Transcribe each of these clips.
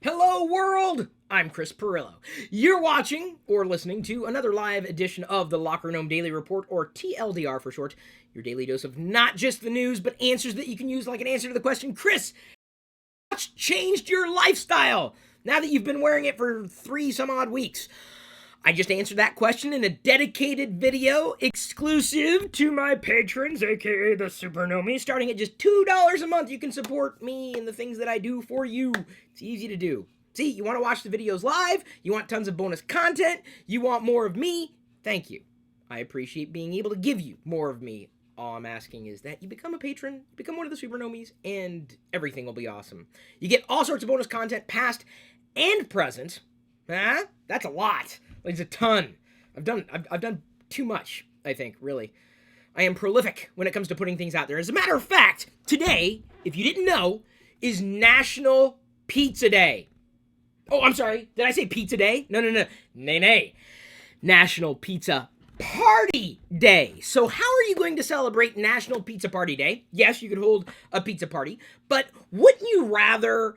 Hello world! I'm Chris Pirillo. You're watching or listening to another live edition of the LockerGnome Daily Report, or TLDR for short. Your daily dose of not just the news, but answers that you can use like an answer to the question, Chris, what's changed your lifestyle now that you've been wearing it for 3 some odd weeks? I just answered that question in a dedicated video exclusive to my patrons, aka the Supernomies. Starting at just $2 a month, you can support me and the things that I do for you. It's easy to do. See, you want to watch the videos live, you want tons of bonus content, you want more of me, thank you. I appreciate being able to give you more of me. All I'm asking is that you become a patron, become one of the Supernomies, and everything will be awesome. You get all sorts of bonus content, past and present. Huh? That's a lot. Like, it's a ton. I've done too much, I think, really. I am prolific when it comes to putting things out there. As a matter of fact, today, if you didn't know, is National Pizza Day. Oh, I'm sorry. Did I say Pizza Day? No. Nay. National Pizza Party Day. So how are you going to celebrate National Pizza Party Day? Yes, you could hold a pizza party, but wouldn't you rather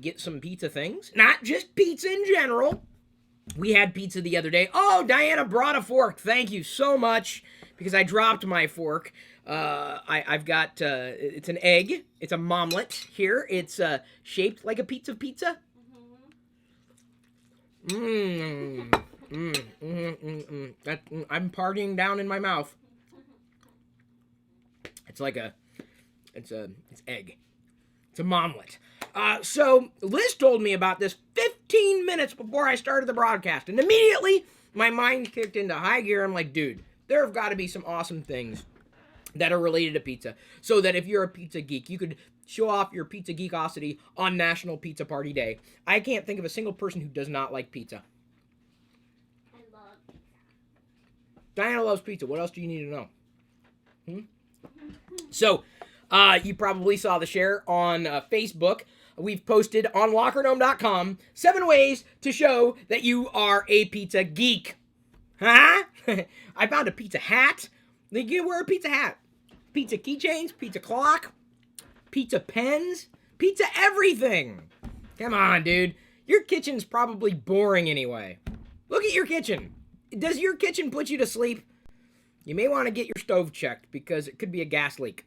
get some pizza things? Not just pizza in general. We had pizza the other day. Oh, Diana brought a fork. Thank you so much, because I dropped my fork. I've got, it's an egg. It's a omelet here. It's shaped like a pizza. I'm partying down in my mouth. It's egg. It's a omelet. So Liz told me about this 15 minutes before I started the broadcast, and immediately my mind kicked into high gear. I'm like, dude, there have got to be some awesome things that are related to pizza, so that if you're a pizza geek, you could show off your pizza geekosity on National Pizza Party Day. I can't think of a single person who does not like pizza. I love pizza. Diana loves pizza. What else do you need to know? So, you probably saw the share on Facebook. We've posted on LockerGnome.com 7 ways to show that you are a pizza geek. Huh? I found a pizza hat. You can wear a pizza hat. Pizza keychains, pizza clock, pizza pens, pizza everything. Come on, dude. Your kitchen's probably boring anyway. Look at your kitchen. Does your kitchen put you to sleep? You may want to get your stove checked, because it could be a gas leak.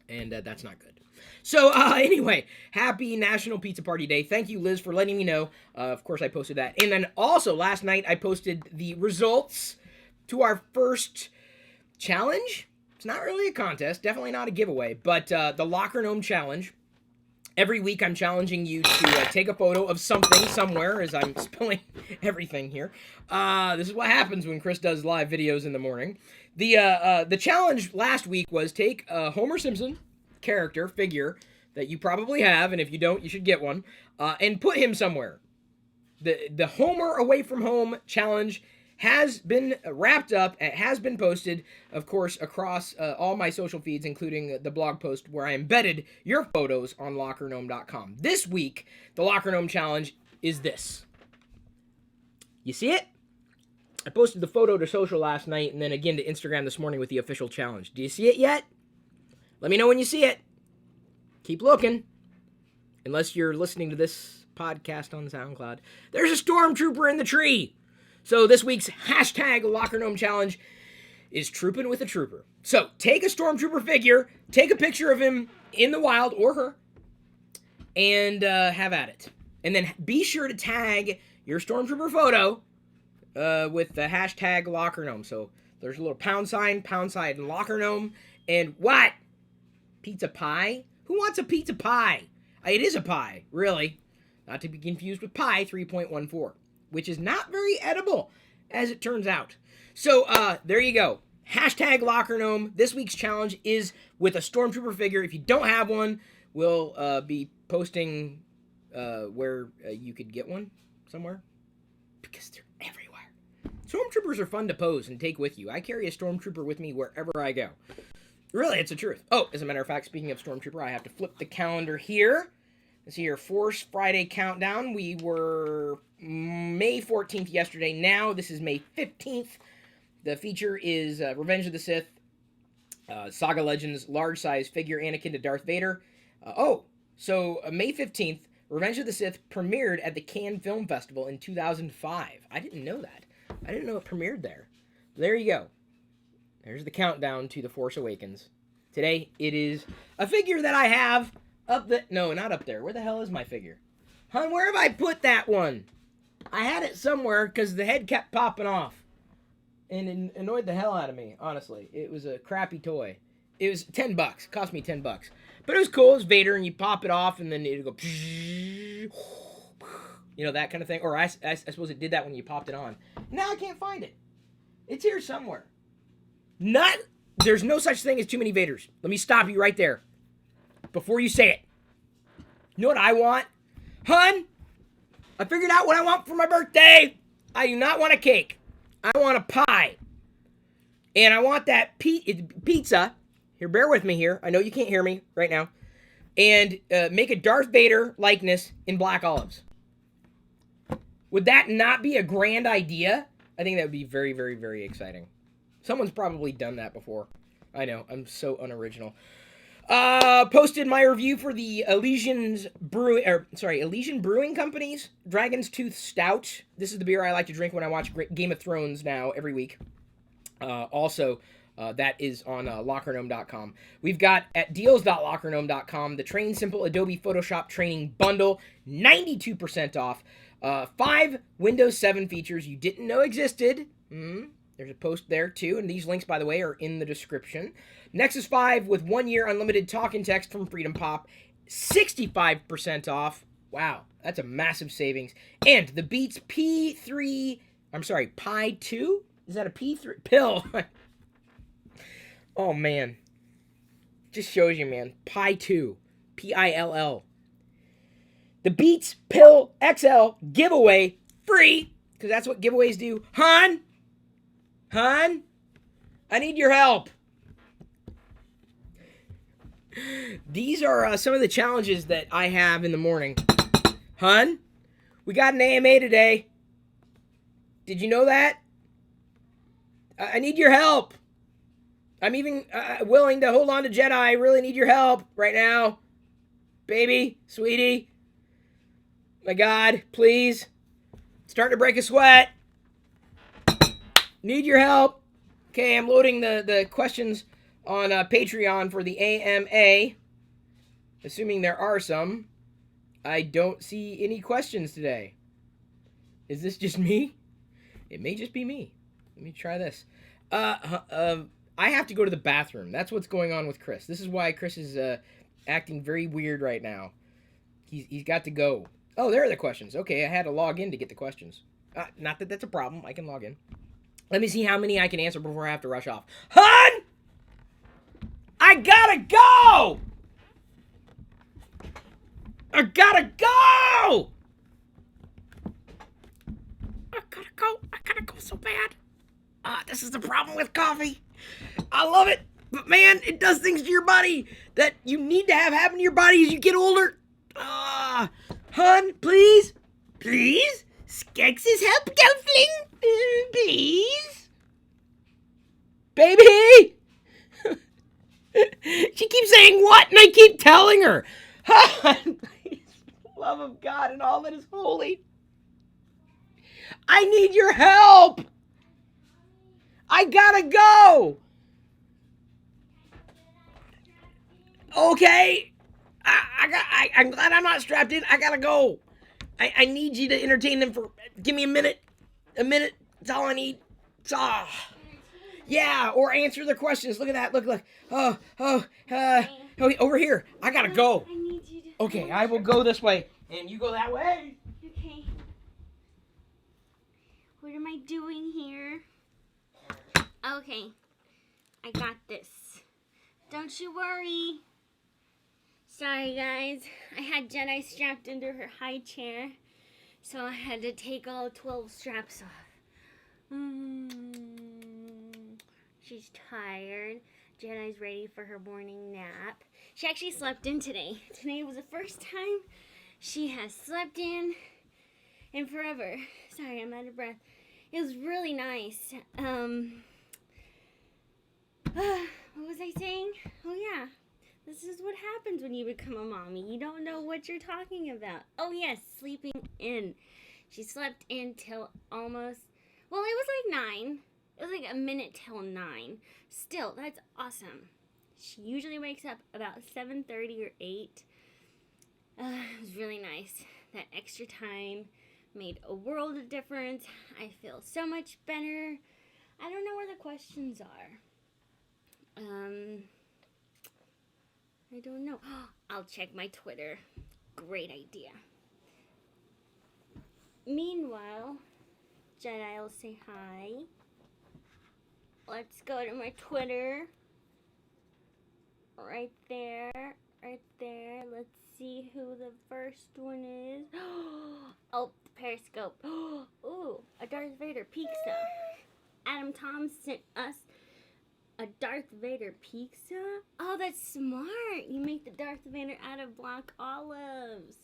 And that's not good. So, anyway, happy National Pizza Party Day. Thank you, Liz, for letting me know. Of course, I posted that. And then also, last night, I posted the results to our first challenge. It's not really a contest, definitely not a giveaway, but the LockerGnome Challenge. Every week, I'm challenging you to take a photo of something somewhere, as I'm spilling everything here. This is what happens when Chris does live videos in the morning. The challenge last week was take a Homer Simpson character, figure, that you probably have, and if you don't, you should get one, and put him somewhere. The Homer Away From Home challenge has been wrapped up. It has been posted, of course, across all my social feeds, including the blog post where I embedded your photos on LockerGnome.com. This week, the LockerGnome challenge is this. You see it? I posted the photo to social last night, and then again to Instagram this morning with the official challenge. Do you see it yet? Let me know when you see it. Keep looking. Unless you're listening to this podcast on SoundCloud. There's a stormtrooper in the tree. So this week's hashtag LockerGnome challenge is Troopin' with a Trooper. So take a stormtrooper figure, take a picture of him in the wild, or her, and have at it. And then be sure to tag your stormtrooper photo with the hashtag LockerGnome. So there's a little pound sign LockerGnome, and what? Pizza pie? Who wants a pizza pie? It is a pie, really. Not to be confused with pie 3.14. Which is not very edible, as it turns out. So, there you go. Hashtag LockerGnome. This week's challenge is with a stormtrooper figure. If you don't have one, we'll be posting where you could get one somewhere, because they're everywhere. Stormtroopers are fun to pose and take with you. I carry a stormtrooper with me wherever I go. Really, it's the truth. Oh, as a matter of fact, speaking of stormtrooper, I have to flip the calendar here. Let's see here, Force Friday countdown. We were May 14th yesterday. Now this is May 15th. The feature is Revenge of the Sith, Saga Legends, large size figure Anakin to Darth Vader. So May 15th, Revenge of the Sith premiered at the Cannes Film Festival in 2005. I didn't know that. I didn't know it premiered there. There you go. There's the countdown to The Force Awakens. Today, it is a figure that I have up the... No, not up there. Where the hell is my figure? Hon, where have I put that one? I had it somewhere because the head kept popping off. And it annoyed the hell out of me, honestly. It was a crappy toy. It was $10. It cost me $10. But it was cool. It was Vader, and you pop it off, and then it'd go... You know, that kind of thing. Or I suppose it did that when you popped it on. Now I can't find it. It's here somewhere. There's no such thing as too many Vaders. Let me stop you right there. Before you say it. You know what I want? Hun, I figured out what I want for my birthday. I do not want a cake. I want a pie. And I want that pizza. Here, bear with me here. I know you can't hear me right now. And make a Darth Vader likeness in black olives. Would that not be a grand idea? I think that would be very, very, very exciting. Someone's probably done that before. I know, I'm so unoriginal. Posted my review for the Elysian Brewing Company's Dragonstooth Stout. This is the beer I like to drink when I watch Game of Thrones now every week. Also, that is on LockerGnome.com. We've got at deals.LockerGnome.com the Train Simple Adobe Photoshop Training Bundle, 92% off. 5 Windows 7 features you didn't know existed. There's a post there too, and these links, by the way, are in the description. Nexus 5 with 1 year unlimited talk and text from Freedom Pop, 65% off. Wow, that's a massive savings. And the Beats Pi 2? Is that a P3 pill? Oh man, just shows you, man. Pi 2, Pill. The Beats Pill XL giveaway free, because that's what giveaways do. Hun, I need your help. These are some of the challenges that I have in the morning. Hun, we got an AMA today. Did you know that? I need your help. I'm even willing to hold on to Jedi. I really need your help right now. Baby, sweetie. My God, please. Starting to break a sweat. Need your help. Okay, I'm loading the questions on Patreon for the AMA. Assuming there are some. I don't see any questions today. Is this just me? It may just be me. Let me try this. I have to go to the bathroom. That's what's going on with Chris. This is why Chris is acting very weird right now. He's got to go. Oh, there are the questions. Okay, I had to log in to get the questions. Not that that's a problem. I can log in. Let me see how many I can answer before I have to rush off. Hun! I gotta go! I gotta go! I gotta go so bad. This is the problem with coffee. I love it, but man, it does things to your body that you need to have happen to your body as you get older. Hun, please? Please? Skex's help, Gelfling? Please? Baby? She keeps saying what, and I keep telling her. Hun, please, love of God and all that is holy. I need your help. I gotta go. Okay. I'm glad I'm not strapped in. I gotta go. I need you to entertain them for... Give me a minute. A minute. That's all I need. Yeah, or answer their questions. Look at that. Look. Over here. I gotta go. I need you to... Okay, I will go this way. And you go that way. Okay. What am I doing here? Okay. I got this. Don't you worry. Sorry, guys. I had Jedi strapped under her high chair, so I had to take all 12 straps off. She's tired. Jedi's ready for her morning nap. She actually slept in today. Today was the first time she has slept in forever. Sorry, I'm out of breath. It was really nice. What was I saying? Oh, yeah. This This is what happens when you become a mommy. You don't know what you're talking about. Oh, yes, sleeping in. She slept in till almost, well, it was like 9. It was like a minute till 9. Still, that's awesome. She usually wakes up about 7:30 or 8. It was really nice. That extra time made a world of difference. I feel so much better. I don't know where the questions are. I don't know. I'll check my Twitter. Great idea. Meanwhile, Jedi will say hi. Let's go to my Twitter. Right there. Right there. Let's see who the first one is. Oh, the Periscope. Ooh, a Darth Vader pizza. Adam Tom sent us a Darth Vader pizza? Oh, that's smart. You make the Darth Vader out of black olives.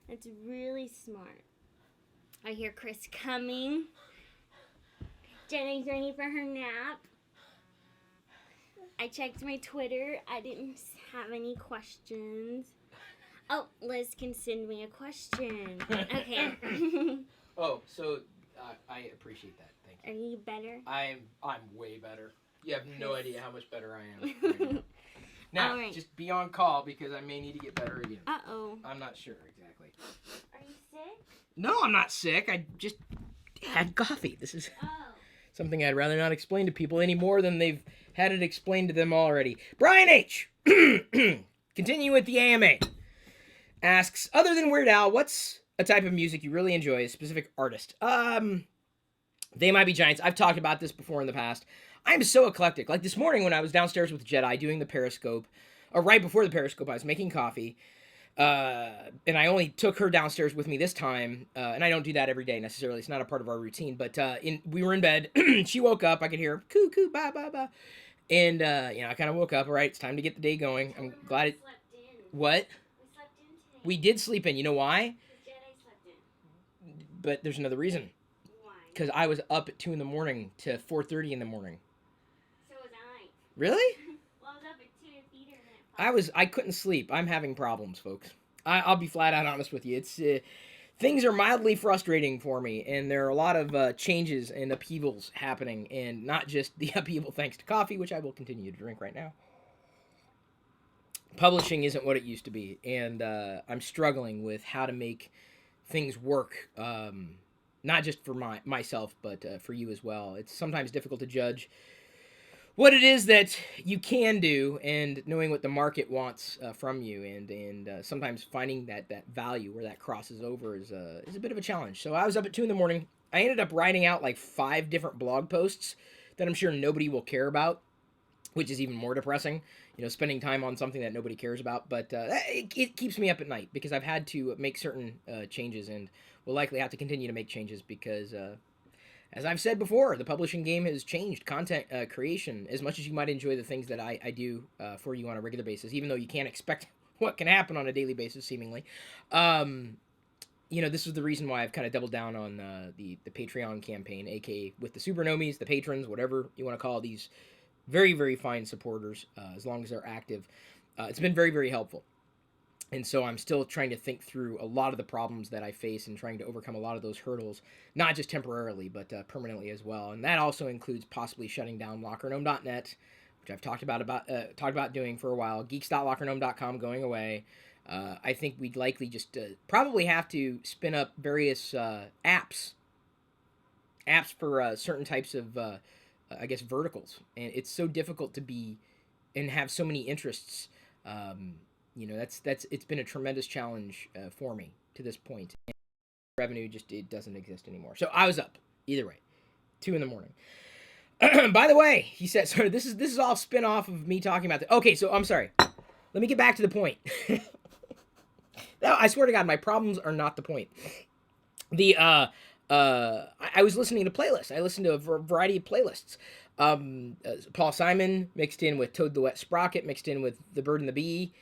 That's really smart. I hear Chris coming. Jenny's ready for her nap. I checked my Twitter. I didn't have any questions. Oh, Liz can send me a question. Okay. Oh, so I appreciate that. Thank you. Are you better? I'm way better. You have no idea how much better I am right now. Now, right. Just be on call because I may need to get better again. Uh-oh. I'm not sure exactly. Are you sick? No, I'm not sick. I just had coffee. This is Oh. something I'd rather not explain to people any more than they've had it explained to them already. Brian H. Continue with the AMA. Asks, other than Weird Al, what's a type of music you really enjoy, a specific artist? They Might Be Giants. I've talked about this before in the past. I'm so eclectic. Like this morning when I was downstairs with Jedi doing the Periscope, or right before the Periscope, I was making coffee. And I only took her downstairs with me this time. And I don't do that every day necessarily. It's not a part of our routine. But we were in bed. She woke up. I could hear coo, coo, ba, ba, ba. And, I kind of woke up. All right, it's time to get the day going. I'm glad it... Slept in. What? We slept in today. We did sleep in. You know why? Because Jedi slept in. But there's another reason. Why? Because I was up at 2 in the morning to 4:30 in the morning. So was I. Really? Well, I was up at 2 to feed her. I couldn't sleep. I'm having problems, folks. I'll be flat out honest with you. It's things are mildly frustrating for me, and there are a lot of changes and upheavals happening, and not just the upheaval thanks to coffee, which I will continue to drink right now. Publishing isn't what it used to be, and I'm struggling with how to make things work, not just for myself, but for you as well. It's sometimes difficult to judge what it is that you can do and knowing what the market wants from you, and sometimes finding that value where that crosses over is a bit of a challenge. So I was up at 2 in the morning. I ended up writing out like 5 different blog posts that I'm sure nobody will care about, which is even more depressing, spending time on something that nobody cares about. But it keeps me up at night because I've had to make certain changes, and will likely have to continue to make changes because as I've said before, the publishing game has changed. Content creation, as much as you might enjoy the things that I do for you on a regular basis, even though you can't expect what can happen on a daily basis, seemingly. This is the reason why I've kind of doubled down on the Patreon campaign, aka with the Supernomies, the patrons, whatever you want to call these very, very fine supporters, as long as they're active. It's been very, very helpful. And so I'm still trying to think through a lot of the problems that I face and trying to overcome a lot of those hurdles, not just temporarily, but permanently as well. And that also includes possibly shutting down LockerGnome.net, which I've talked about doing for a while. Geeks.LockerGnome.com going away. I think we'd likely just probably have to spin up various apps for certain types of, verticals. And it's so difficult to be and have so many interests. It's been a tremendous challenge for me to this point. And revenue it doesn't exist anymore. So I was up either way, 2 in the morning. By the way, he said, sorry, this is all spin off of me talking about okay, so I'm sorry. Let me get back to the point. No, I swear to God, my problems are not the point. I was listening to playlists. I listened to a variety of playlists. Paul Simon mixed in with Toad the Wet Sprocket, mixed in with The Bird and the Bee,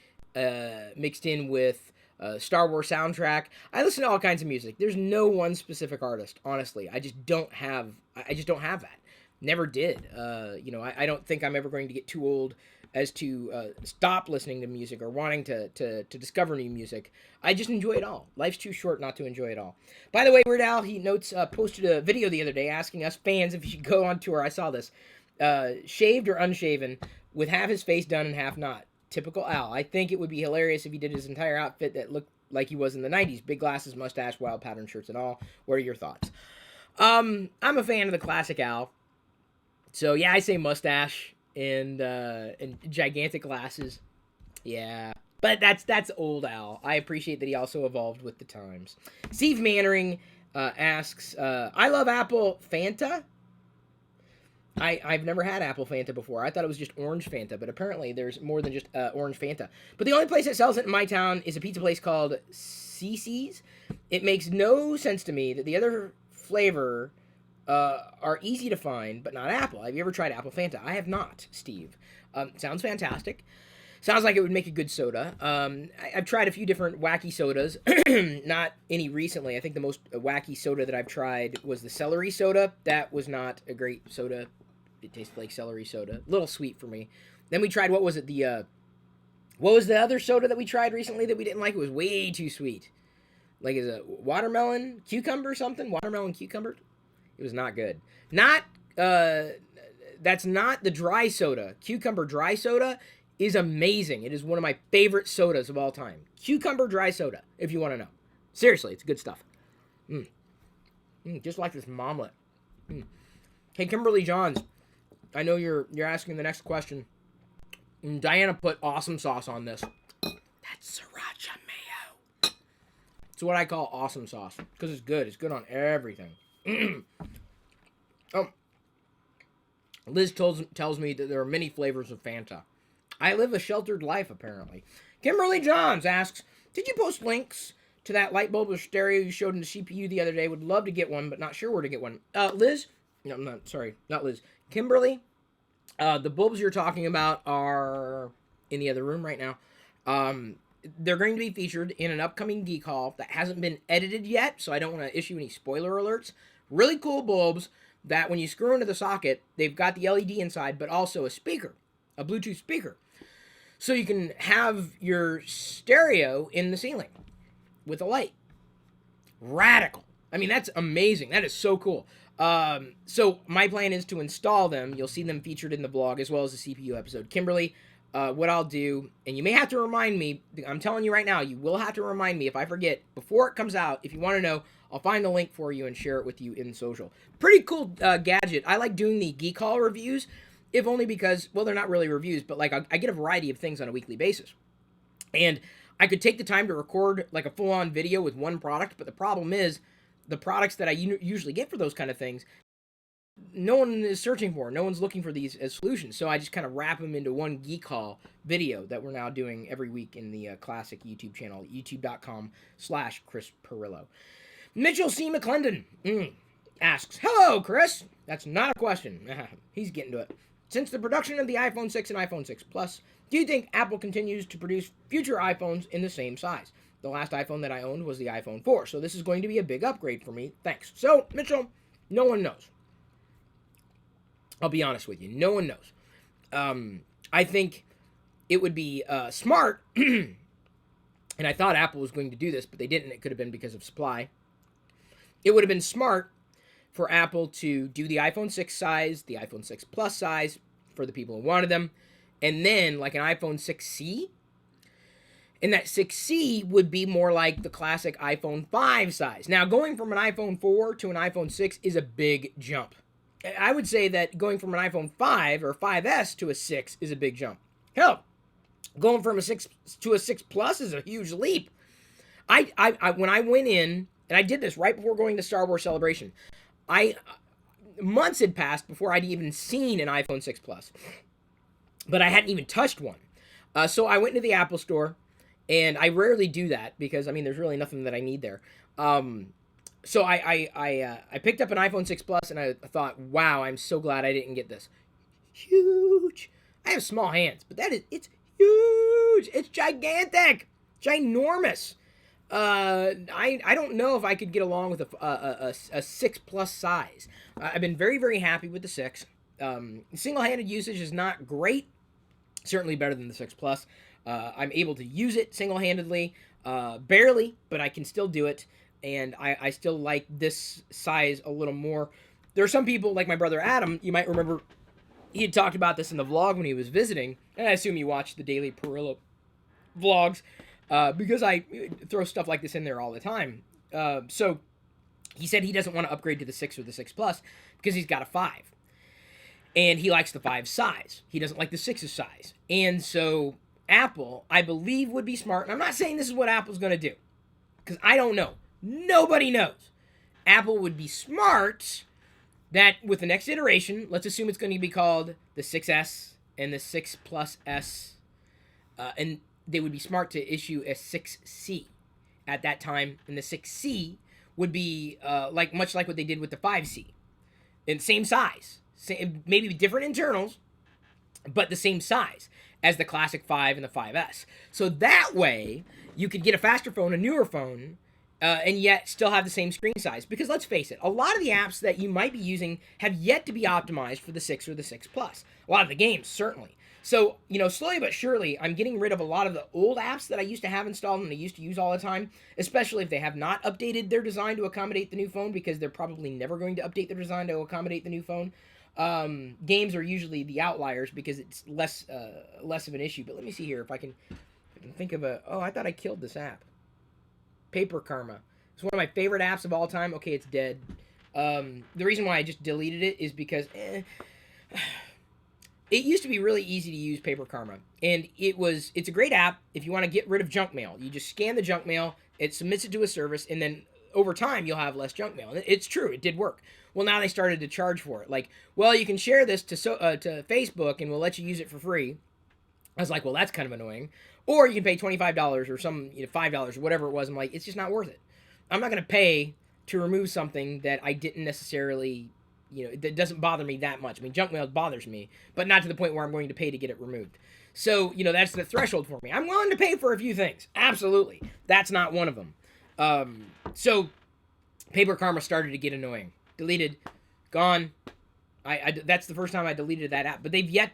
mixed in with Star Wars soundtrack. I listen to all kinds of music. There's no one specific artist, honestly. I just don't have that. Never did. I don't think I'm ever going to get too old as to stop listening to music or wanting to discover new music. I just enjoy it all. Life's too short not to enjoy it all. By the way, Weird Al, he notes, posted a video the other day asking us fans if he should go on tour. I saw this. Shaved or unshaven, with half his face done and half not. Typical Al. I think it would be hilarious if he did his entire outfit that looked like he was in the 90s. Big glasses, mustache, wild pattern shirts and all. What are your thoughts? I'm a fan of the classic Al. So yeah, I say mustache and gigantic glasses. Yeah. But that's old Al. I appreciate that he also evolved with the times. Steve Mannering asks, I love Apple Fanta. I've never had Apple Fanta before. I thought it was just orange Fanta, but apparently there's more than just orange Fanta. But the only place that sells it in my town is a pizza place called CC's. It makes no sense to me that the other flavor are easy to find, but not Apple. Have you ever tried Apple Fanta? I have not, Steve. Sounds fantastic. Sounds like it would make a good soda. I've tried a few different wacky sodas. Not any recently. I think the most wacky soda that I've tried was the celery soda. That was not a great soda. It tasted like celery soda. A little sweet for me. Then we tried, what was it? What was the other soda that we tried recently that we didn't like? It was way too sweet. Like, is it watermelon cucumber something? Watermelon cucumber? It was not good. That's not the dry soda. Cucumber dry soda is amazing. It is one of my favorite sodas of all time. Cucumber dry soda, if you want to know. Seriously, it's good stuff. Just like this omelet. Hey, Kimberly Johns, I know you're asking the next question. Diana put awesome sauce on this. That's sriracha mayo. It's what I call awesome sauce because it's good. It's good on everything. Liz tells me that there are many flavors of Fanta. I live a sheltered life, apparently. Kimberly Johns asks, did you post links to that light bulb or stereo you showed in the CPU the other day? Would love to get one, but not sure where to get one. Liz? No, not Liz. Kimberly, the bulbs you're talking about are in the other room right now. They're going to be featured in an upcoming Geek Haul that hasn't been edited yet, so I don't want to issue any spoiler alerts. Really cool bulbs that when you screw into the socket, they've got the LED inside, but also a speaker, a Bluetooth speaker. So you can have your stereo in the ceiling with a light. Radical. I mean, that's amazing. That is so cool. So my plan is to install them. You'll see them featured in the blog as well as the CPU episode. Kimberly, what I'll do, and you may have to remind me, I'm telling you right now, you will have to remind me if I forget before it comes out. If you want to know, I'll find the link for you and share it with you in social. Pretty cool gadget. I like doing the Geek Haul reviews, if only because, well, they're not really reviews, but like I get a variety of things on a weekly basis. And I could take the time to record like a full-on video with one product, but the problem is the products that I usually get for those kind of things, no one is searching for. No one's looking for these as solutions. So I just kind of wrap them into one Geek Haul video that we're now doing every week in the classic YouTube channel, youtube.com/Chris Pirillo. Mitchell C. McClendon asks, hello, Chris. That's not a question. He's getting to it. Since the production of the iPhone 6 and iPhone 6 Plus, do you think Apple continues to produce future iPhones in the same size? The last iPhone that I owned was the iPhone 4, so this is going to be a big upgrade for me. Thanks. So, Mitchell, no one knows. I'll be honest with you. No one knows. I think it would be smart, and I thought Apple was going to do this, but they didn't. It could have been because of supply. It would have been smart for Apple to do the iPhone 6 size, the iPhone 6 Plus size for the people who wanted them, and then like an iPhone 6C. And that 6C would be more like the classic iPhone 5 size. Now, going from an iPhone 4 to an iPhone 6 is a big jump. I would say that going from an iPhone 5 or 5S to a 6 is a big jump. Hell, going from a 6 to a 6 Plus is a huge leap. I when I went in, and I did this right before going to Star Wars Celebration, months had passed before I'd even seen an iPhone 6 Plus. But I hadn't even touched one. So I went into the Apple Store, and I rarely do that because, I mean, there's really nothing that I need there. So I picked up an iPhone 6 Plus, and I thought, wow, I'm so glad I didn't get this. Huge. I have small hands, but it's huge. It's gigantic. Ginormous. I don't know if I could get along with a 6 Plus size. I've been very, very happy with the 6. Single-handed usage is not great. Certainly better than the 6 Plus. I'm able to use it single-handedly, barely, but I can still do it, and I still like this size a little more. There are some people, like my brother Adam, you might remember, he had talked about this in the vlog when he was visiting, and I assume you watch the daily Pirillo vlogs, because I throw stuff like this in there all the time. So he said he doesn't want to upgrade to the 6 or the 6 Plus because he's got a 5. And he likes the 5 size. He doesn't like the 6's size. And so Apple, I believe, would be smart. And I'm not saying this is what Apple's going to do, because I don't know. Nobody knows. Apple would be smart that with the next iteration, let's assume it's going to be called the 6S and the 6 Plus S, and they would be smart to issue a 6C at that time, and the 6C would be much like what they did with the 5C, and same size, maybe different internals, but the same size as the classic 5 and the 5S. So that way, you could get a faster phone, a newer phone, and yet still have the same screen size. Because let's face it, a lot of the apps that you might be using have yet to be optimized for the 6 or the 6 Plus. A lot of the games, certainly. So, slowly but surely, I'm getting rid of a lot of the old apps that I used to have installed and I used to use all the time, especially if they have not updated their design to accommodate the new phone, because they're probably never going to update their design to accommodate the new phone. Games are usually the outliers because it's less of an issue. But let me see here if I can think of I thought I killed this app. Paper Karma. It's one of my favorite apps of all time. Okay, it's dead. The reason why I just deleted it is because it used to be really easy to use Paper Karma, and it's a great app if you want to get rid of junk mail. You just scan the junk mail, it submits it to a service, and then over time you'll have less junk mail. And it's true, it did work. Well, now they started to charge for it. Like, well, you can share this to Facebook, and we'll let you use it for free. I was like, well, that's kind of annoying. Or you can pay $25 or some $5 or whatever it was. I'm like, it's just not worth it. I'm not going to pay to remove something that I didn't necessarily, that doesn't bother me that much. I mean, junk mail bothers me, but not to the point where I'm going to pay to get it removed. So, that's the threshold for me. I'm willing to pay for a few things. Absolutely. That's not one of them. So, Paper Karma started to get annoying. Deleted. Gone. That's the first time I deleted that app. But they had yet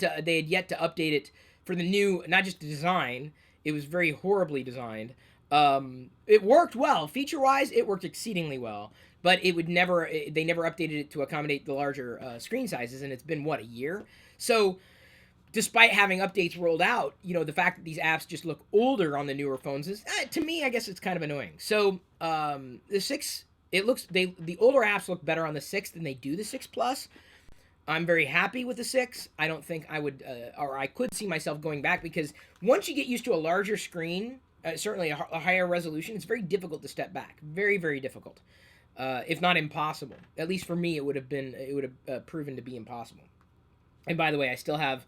to update it for the new, not just the design. It was very horribly designed. It worked well. Feature-wise, it worked exceedingly well. But they never updated it to accommodate the larger screen sizes, and it's been, a year? So, despite having updates rolled out, the fact that these apps just look older on the newer phones is, to me, I guess it's kind of annoying. So, the 6, the older apps look better on the 6 than they do the 6 Plus. I'm very happy with the 6. I don't think I would, or I could see myself going back, because once you get used to a larger screen, certainly a higher resolution, it's very difficult to step back. Very, very difficult. If not impossible. At least for me, it would have proven to be impossible. And by the way, I still have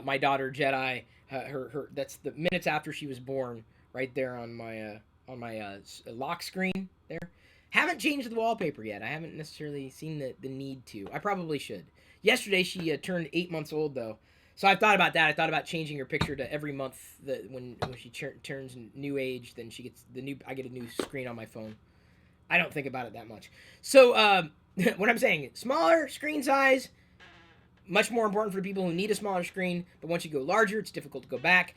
my daughter Jedi. Her that's the minutes after she was born, right there on my lock screen there. Haven't changed the wallpaper yet. I haven't necessarily seen the need to. I probably should. Yesterday she turned 8 months old though, so I thought about that. I thought about changing her picture to every month that when she turns new age, then she gets I get a new screen on my phone. I don't think about it that much. So what I'm saying, smaller screen size, much more important for people who need a smaller screen. But once you go larger, it's difficult to go back.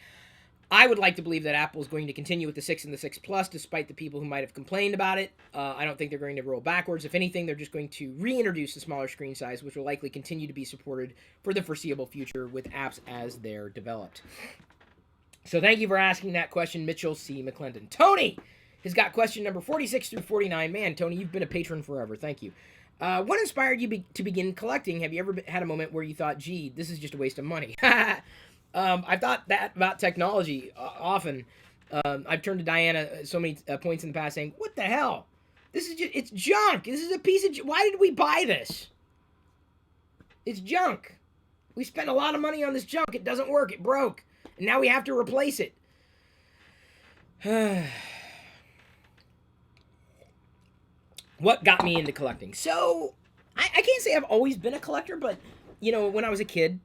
I would like to believe that Apple is going to continue with the 6 and the 6 Plus, despite the people who might have complained about it. I don't think they're going to roll backwards. If anything, they're just going to reintroduce the smaller screen size, which will likely continue to be supported for the foreseeable future with apps as they're developed. So thank you for asking that question, Mitchell C. McClendon. Tony has got question number 46 through 49. Man, Tony, you've been a patron forever. Thank you. What inspired you to begin collecting? Have you ever had a moment where you thought, gee, this is just a waste of money? I've thought that about technology often. I've turned to Diana so many points in the past saying, what the hell? It's junk. This is a piece of why did we buy this? It's junk. We spent a lot of money on this junk. It doesn't work. It broke. And now we have to replace it. What got me into collecting? So, I can't say I've always been a collector, but, when I was a kid,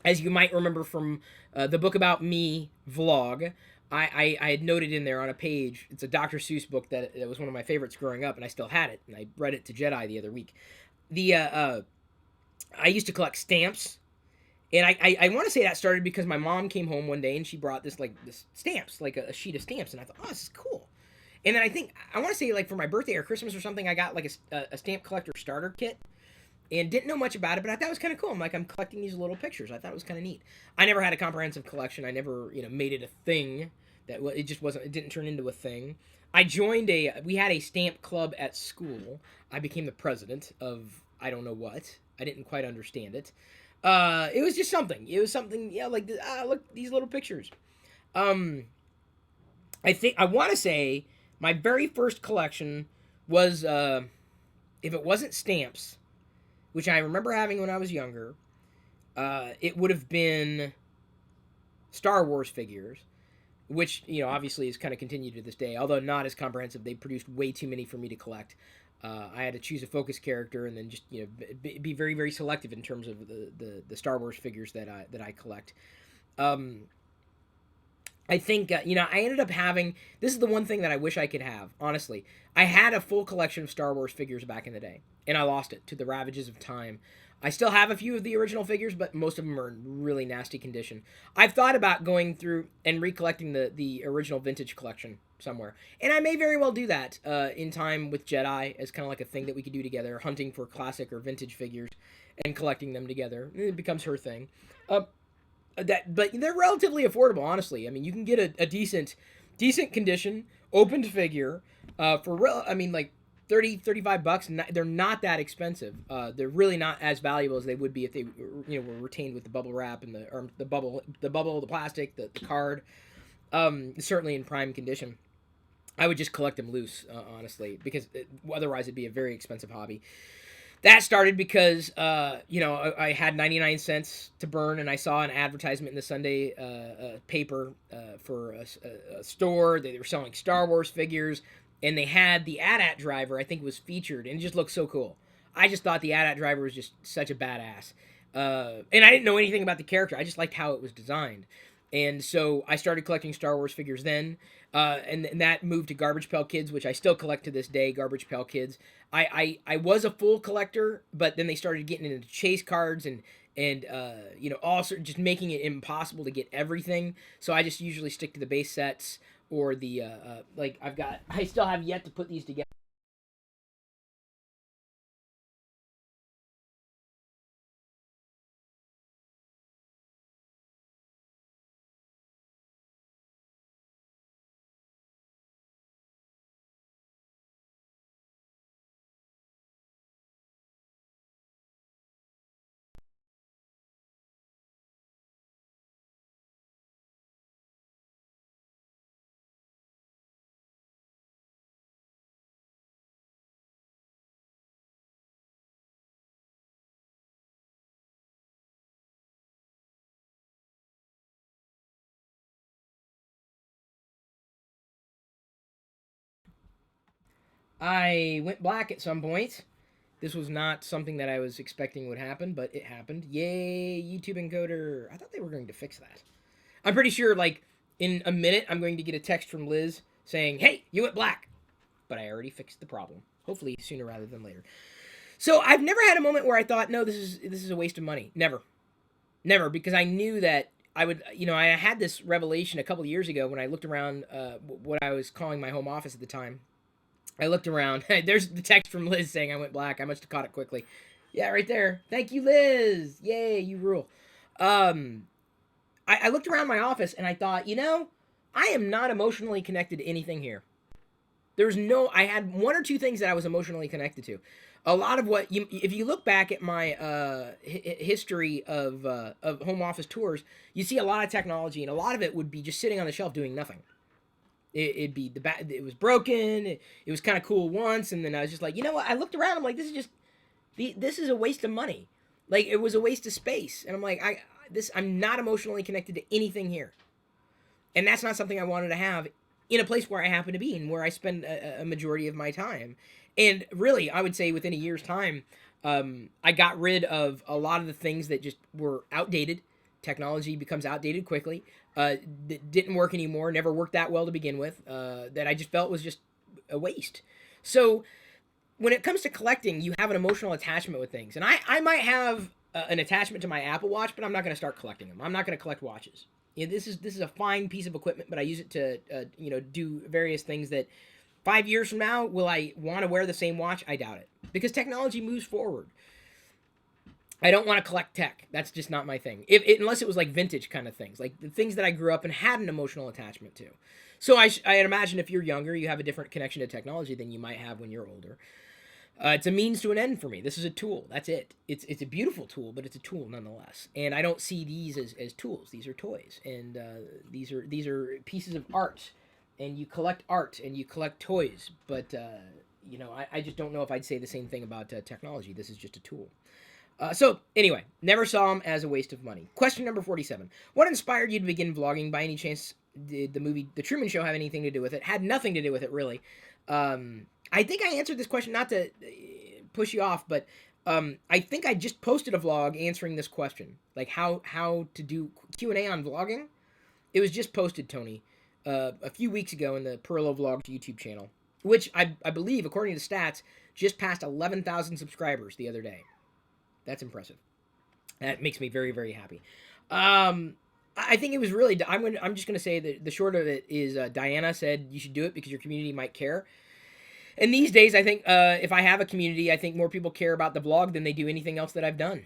as you might remember from the Book About Me vlog, I had noted in there on a page, it's a Dr. Seuss book that was one of my favorites growing up, and I still had it, and I read it to Jedi the other week. I used to collect stamps, And I want to say that started because my mom came home one day and she brought this stamps, like a sheet of stamps, and I thought, oh, this is cool. And then I want to say like for my birthday or Christmas or something, I got like a stamp collector starter kit, and didn't know much about it, but I thought it was kind of cool. I'm collecting these little pictures. I thought it was kind of neat. I never had a comprehensive collection. I never made it a thing. It just wasn't. It didn't turn into a thing. We had a stamp club at school. I became the president of I don't know what. I didn't quite understand it. It was just something. It was something. Yeah, like look these little pictures. I want to say my very first collection was if it wasn't stamps, which I remember having when I was younger, it would have been Star Wars figures, which obviously has kind of continued to this day, although not as comprehensive. They produced way too many for me to collect. I had to choose a focus character and then just be very very selective in terms of the Star Wars figures that I collect. I think I ended up having, this is the one thing that I wish I could have, honestly. I had a full collection of Star Wars figures back in the day, and I lost it to the ravages of time. I still have a few of the original figures, but most of them are in really nasty condition. I've thought about going through and recollecting the original vintage collection somewhere, and I may very well do that in time with Jedi as kind of like a thing that we could do together, hunting for classic or vintage figures and collecting them together. It becomes her thing. But they're relatively affordable, honestly. I mean, you can get a decent condition opened figure for real. I mean, like $35. And they're not that expensive. They're really not as valuable as they would be if they were retained with the bubble wrap and the bubble, the plastic, the card. Certainly in prime condition. I would just collect them loose, honestly, because otherwise it'd be a very expensive hobby. That started because, I had 99 cents to burn, and I saw an advertisement in the Sunday paper for a store. They were selling Star Wars figures, and they had the AT-AT driver, I think, was featured, and it just looked so cool. I just thought the AT-AT driver was just such a badass. And I didn't know anything about the character. I just liked how it was designed. And so I started collecting Star Wars figures then, and that moved to Garbage Pail Kids, which I still collect to this day, Garbage Pail Kids. I was a full collector, but then they started getting into chase cards and also just making it impossible to get everything. So I just usually stick to the base sets or the I still have yet to put these together. I went black at some point. This was not something that I was expecting would happen, but it happened. Yay, YouTube encoder. I thought they were going to fix that. I'm pretty sure, like, in a minute, I'm going to get a text from Liz saying, hey, you went black. But I already fixed the problem. Hopefully sooner rather than later. So I've never had a moment where I thought, no, this is a waste of money. Never. Never, because I knew that I would, I had this revelation a couple of years ago when I looked around what I was calling my home office at the time. I looked around. There's the text from Liz saying I went black. I must have caught it quickly. Yeah, right there. Thank you, Liz. Yay, you rule. I looked around my office and I thought, I am not emotionally connected to anything here. I had one or two things that I was emotionally connected to. A lot of if you look back at my history of home office tours, you see a lot of technology, and a lot of it would be just sitting on the shelf doing nothing. It was broken. It was kind of cool once, and then I was just like, you know what? I looked around. I'm like, this is a waste of money. Like, it was a waste of space, and I'm like, I'm not emotionally connected to anything here, and that's not something I wanted to have in a place where I happen to be and where I spend a majority of my time. And really, I would say within a year's time, I got rid of a lot of the things that just were outdated. Technology becomes outdated quickly. Didn't work anymore, never worked that well to begin with, that I just felt was just a waste. So when it comes to collecting, you have an emotional attachment with things. And I might have an attachment to my Apple Watch, but I'm not going to start collecting them. I'm not going to collect watches. This is a fine piece of equipment, but I use it to do various things that 5 years from now, will I want to wear the same watch? I doubt it, because technology moves forward. I don't want to collect tech. That's just not my thing. Unless it was like vintage kind of things, like the things that I grew up and had an emotional attachment to. So I imagine if you're younger, you have a different connection to technology than you might have when you're older. It's a means to an end for me. This is a tool. That's it. It's a beautiful tool, but it's a tool nonetheless. And I don't see these as tools. These are toys, and these are pieces of art. And you collect art and you collect toys, but I just don't know if I'd say the same thing about technology. This is just a tool. So, anyway, never saw him as a waste of money. Question number 47. What inspired you to begin vlogging? By any chance, did the movie The Truman Show have anything to do with it? Had nothing to do with it, really. I think I answered this question, not to push you off, but I think I just posted a vlog answering this question. Like, how to do Q&A on vlogging? It was just posted, Tony, a few weeks ago in the Pirillo Vlogs YouTube channel, which I believe, according to stats, just passed 11,000 subscribers the other day. That's impressive. That makes me very, very happy. I think it was really... I'm just going to say that the short of it is Diana said you should do it because your community might care. And these days, I think if I have a community, I think more people care about the vlog than they do anything else that I've done.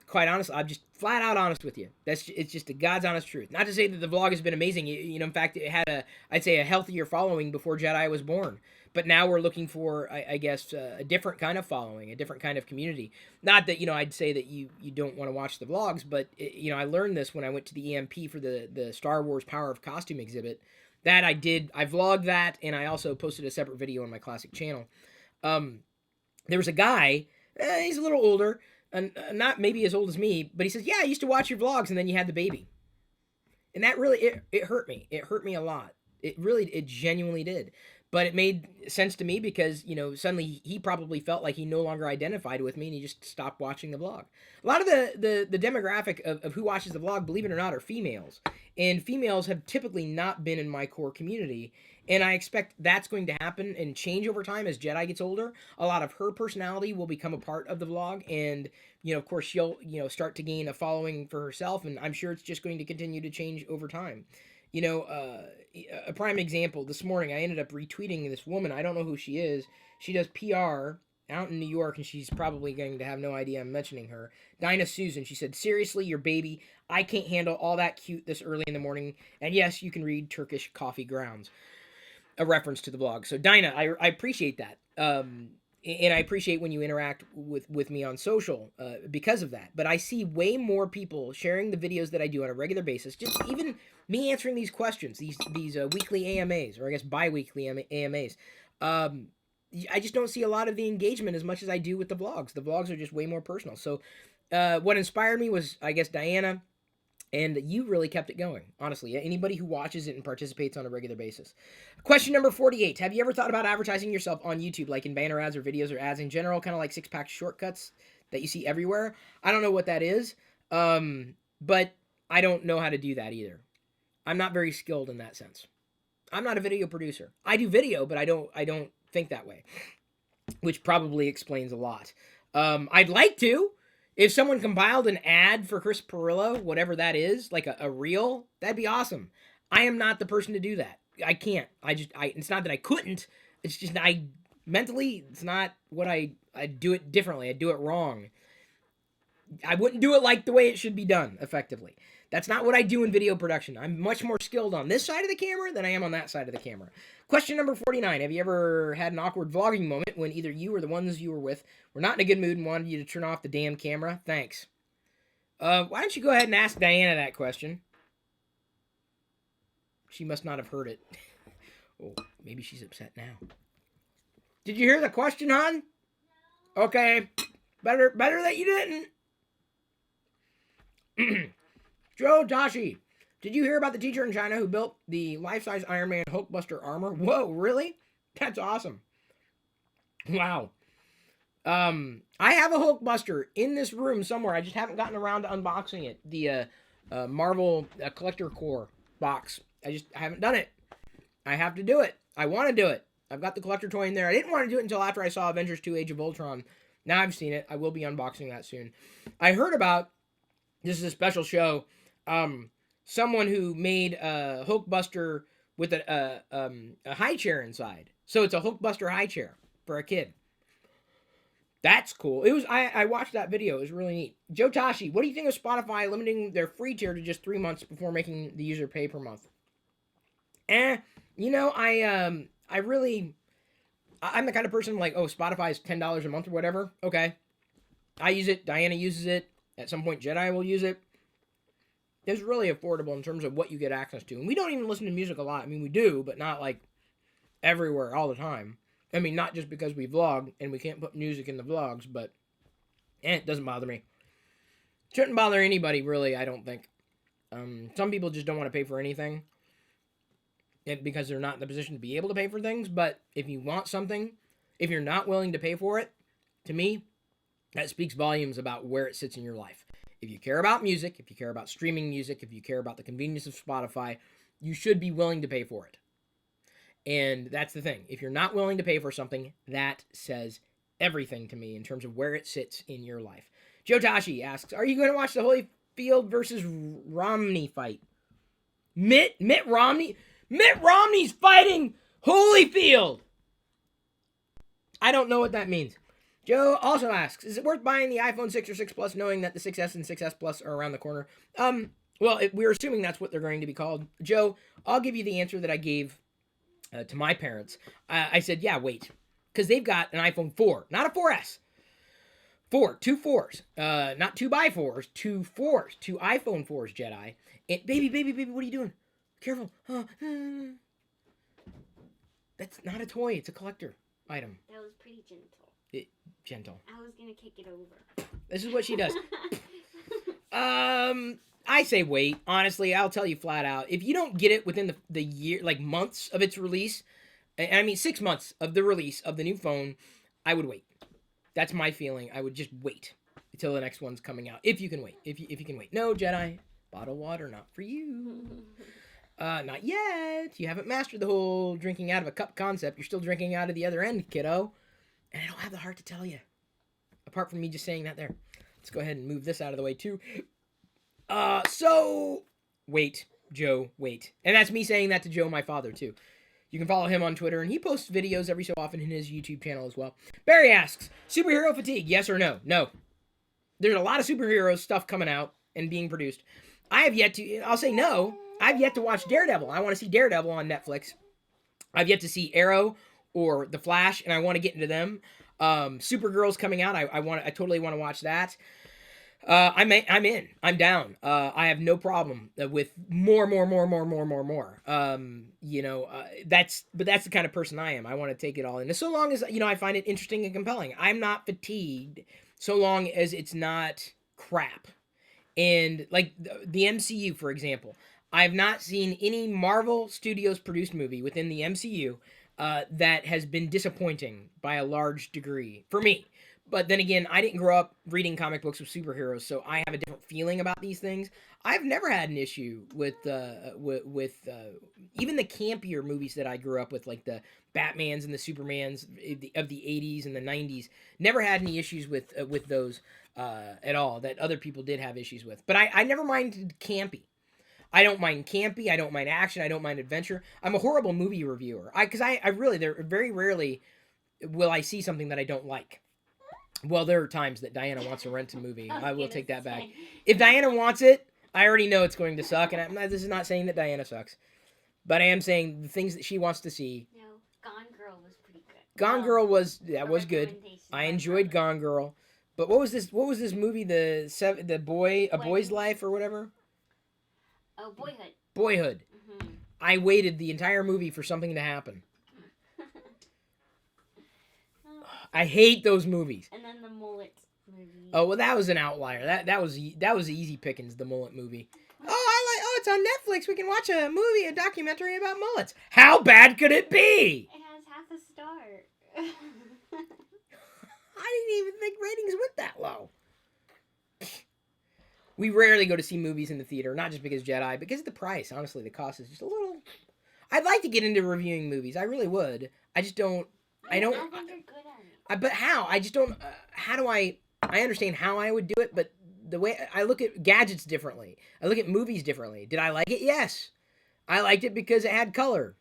Quite honestly, I'm just flat out honest with you. It's just the God's honest truth. Not to say that the vlog has been amazing. In fact, it had I'd say a healthier following before Jedi was born. But now we're looking for, I guess, a different kind of following, a different kind of community. Not that, I'd say that you don't want to watch the vlogs, but, I learned this when I went to the EMP for the Star Wars Power of Costume exhibit. That I did. I vlogged that, and I also posted a separate video on my classic channel. There was a guy, he's a little older, and not maybe as old as me, but he says, yeah, I used to watch your vlogs, and then you had the baby. And that really, it hurt me. It hurt me a lot. It genuinely did. But it made sense to me because, suddenly he probably felt like he no longer identified with me and he just stopped watching the vlog. A lot of the demographic of who watches the vlog, believe it or not, are females. And females have typically not been in my core community. And I expect that's going to happen and change over time as Jedi gets older. A lot of her personality will become a part of the vlog. And, of course, she'll, start to gain a following for herself. And I'm sure it's just going to continue to change over time. A prime example, this morning I ended up retweeting this woman. I don't know who she is. She does PR out in New York, and she's probably going to have no idea I'm mentioning her. Dinah Susan, she said, seriously, your baby, I can't handle all that cute this early in the morning. And yes, you can read Turkish coffee grounds. A reference to the blog. So Dinah, I appreciate that. And I appreciate when you interact with me on social because of that. But I see way more people sharing the videos that I do on a regular basis. Just even me answering these questions, these weekly AMAs, or I guess bi-weekly AMAs. I just don't see a lot of the engagement as much as I do with the vlogs. The vlogs are just way more personal. So what inspired me was, I guess, Diana. And you really kept it going, honestly. Anybody who watches it and participates on a regular basis. Question number 48. Have you ever thought about advertising yourself on YouTube, like in banner ads or videos or ads in general, kind of like six-pack shortcuts that you see everywhere? I don't know what that is, but I don't know how to do that either. I'm not very skilled in that sense. I'm not a video producer. I do video, but I don't think that way, which probably explains a lot. I'd like to. If someone compiled an ad for Chris Pirillo, whatever that is, like a reel, that'd be awesome. I am not the person to do that. I can't. It's not that I couldn't. It's just mentally, it's not what I do it differently. I do it wrong. I wouldn't do it like the way it should be done, effectively. That's not what I do in video production. I'm much more skilled on this side of the camera than I am on that side of the camera. Question number 49. Have you ever had an awkward vlogging moment when either you or the ones you were with were not in a good mood and wanted you to turn off the damn camera? Thanks. Why don't you go ahead and ask Diana that question? She must not have heard it. Oh, maybe she's upset now. Did you hear the question, hon? Okay. Better that you didn't. Joe Dashi, did you hear about the teacher in China who built the life-size Iron Man Hulkbuster armor? Whoa, really? That's awesome. Wow. I have a Hulkbuster in this room somewhere. I just haven't gotten around to unboxing it. The Marvel Collector Core box. I haven't done it. I have to do it. I want to do it. I've got the collector toy in there. I didn't want to do it until after I saw Avengers 2 Age of Ultron. Now I've seen it. I will be unboxing that soon. I heard about, this is a special show, someone who made a Hulkbuster with a high chair inside. So it's a Hulkbuster high chair for a kid. That's cool. It was. I watched that video. It was really neat. Joe Tashi, what do you think of Spotify limiting their free tier to just 3 months before making the user pay per month? You know, I'm the kind of person like, oh, Spotify is $10 a month or whatever. Okay. I use it. Diana uses it. At some point, Jedi will use it. It's really affordable in terms of what you get access to. And we don't even listen to music a lot. I mean, we do, but not like everywhere all the time. I mean, not just because we vlog and we can't put music in the vlogs, but it doesn't bother me. Shouldn't bother anybody, really, I don't think. Some people just don't want to pay for anything because they're not in the position to be able to pay for things. But if you want something, if you're not willing to pay for it, to me, that speaks volumes about where it sits in your life. If you care about music, if you care about streaming music, if you care about the convenience of Spotify, you should be willing to pay for it. And that's the thing. If you're not willing to pay for something, that says everything to me in terms of where it sits in your life. Joe Tashi asks, are you going to watch the Holyfield versus Romney fight? Mitt Romney? Mitt Romney's fighting Holyfield! I don't know what that means. Joe also asks, is it worth buying the iPhone 6 or 6 Plus knowing that the 6S and 6S Plus are around the corner? We're assuming that's what they're going to be called. Joe, I'll give you the answer that I gave to my parents. I said, yeah, wait. Because they've got an iPhone 4, not a 4S. 2 4s. Not 2x4s, 2 4s. 2 iPhone 4s, Jedi. And baby, what are you doing? Careful. That's not a toy. It's a collector item. That was pretty gentle. Gentle. I was going to kick it over. This is what she does. I say wait. Honestly, I'll tell you flat out. If you don't get it within the year, like months of its release, I mean 6 months of the release of the new phone, I would wait. That's my feeling. I would just wait until the next one's coming out. If you can wait. If you can wait. No, Jedi. Bottled water, not for you. Not yet. You haven't mastered the whole drinking out of a cup concept. You're still drinking out of the other end, kiddo. And I don't have the heart to tell you. Apart from me just saying that there. Let's go ahead and move this out of the way, too. So, wait, Joe, wait. And that's me saying that to Joe, my father, too. You can follow him on Twitter, and he posts videos every so often in his YouTube channel as well. Barry asks, superhero fatigue, yes or no? No. There's a lot of superhero stuff coming out and being produced. I'll say no. I've yet to watch Daredevil. I want to see Daredevil on Netflix. I've yet to see Arrow or The Flash, and I want to get into them. Supergirl's coming out. I totally want to watch that. I'm in. I'm down. I have no problem with more. That's the kind of person I am. I want to take it all in. So long as, I find it interesting and compelling. I'm not fatigued so long as it's not crap. And like the MCU, for example, I've not seen any Marvel Studios produced movie within the MCU that has been disappointing by a large degree for me. But then again, I didn't grow up reading comic books with superheroes, so I have a different feeling about these things. I've never had an issue with even the campier movies that I grew up with, like the Batmans and the Supermans of the 80s and the 90s. Never had any issues with those at all that other people did have issues with. But I never minded campy. I don't mind campy. I don't mind action. I don't mind adventure. I'm a horrible movie reviewer. Because I really, there very rarely will I see something that I don't like. Well, there are times that Diana wants to rent a movie. I will take that back. If Diana wants it, I already know it's going to suck. And this is not saying that Diana sucks. But I am saying the things that she wants to see. No, Gone Girl was pretty good. Gone Girl was good. I enjoyed Gone Girl. But what was this movie, A Boy's Life or whatever? Oh, Boyhood. Boyhood. Mm-hmm. I waited the entire movie for something to happen. I hate those movies. And then the Mullet movie. Oh, well, that was an outlier. That was easy pickings, the Mullet movie. Oh, it's on Netflix. We can watch a documentary about mullets. How bad could it be? It has half a star. I didn't even think ratings went that low. We rarely go to see movies in the theater, not just because Jedi, because of the price. Honestly, the cost is just a little... I'd like to get into reviewing movies. I really would. I just don't... I don't think you're good at it. But how? I just don't. How do I understand how I would do it, but the way I look at gadgets differently. I look at movies differently. Did I like it? Yes. I liked it because it had color.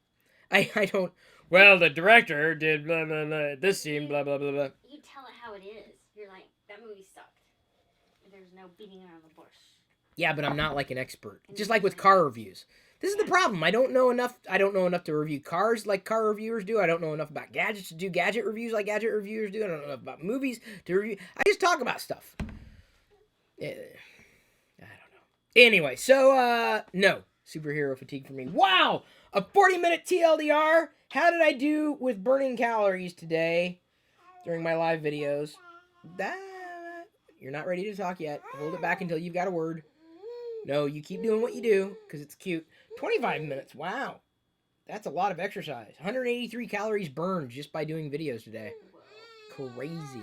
I don't. Well, the director did blah blah blah. This scene blah blah blah blah. You tell it how it is. You're like, that movie sucked. There's no beating around the bush. Yeah, but I'm not like an expert. Just like with car reviews. This is the problem. I don't know enough. I don't know enough to review cars like car reviewers do. I don't know enough about gadgets to do gadget reviews like gadget reviewers do. I don't know enough about movies to review. I just talk about stuff. I don't know. Anyway, so no superhero fatigue for me. Wow, a 40-minute TLDR. How did I do with burning calories today during my live videos? You're not ready to talk yet. Hold it back until you've got a word. No, you keep doing what you do because it's cute. 25 minutes. Wow. That's a lot of exercise. 183 calories burned just by doing videos today. Crazy.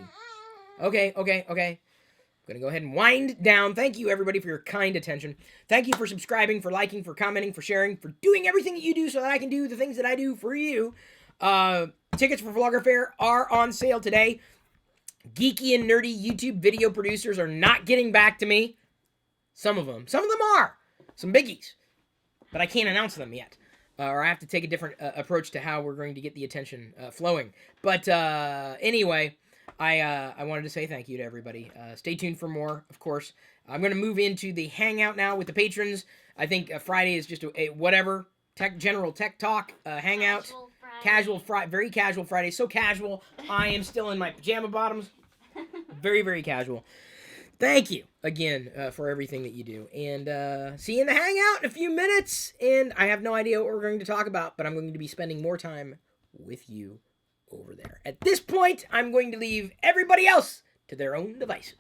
Okay. I'm going to go ahead and wind down. Thank you, everybody, for your kind attention. Thank you for subscribing, for liking, for commenting, for sharing, for doing everything that you do so that I can do the things that I do for you. Tickets for Vlogger Fair are on sale today. Geeky and nerdy YouTube video producers are not getting back to me. Some of them are. Some biggies. But I can't announce them yet. Or I have to take a different approach to how we're going to get the attention flowing. But anyway, I wanted to say thank you to everybody. Stay tuned for more, of course. I'm going to move into the hangout now with the patrons. I think Friday is just a whatever, general tech talk hangout. Casual Friday. Very casual Friday. So casual. I am still in my pajama bottoms. Very, very casual. Thank you again for everything that you do. And see you in the hangout in a few minutes. And I have no idea what we're going to talk about, but I'm going to be spending more time with you over there. At this point, I'm going to leave everybody else to their own devices.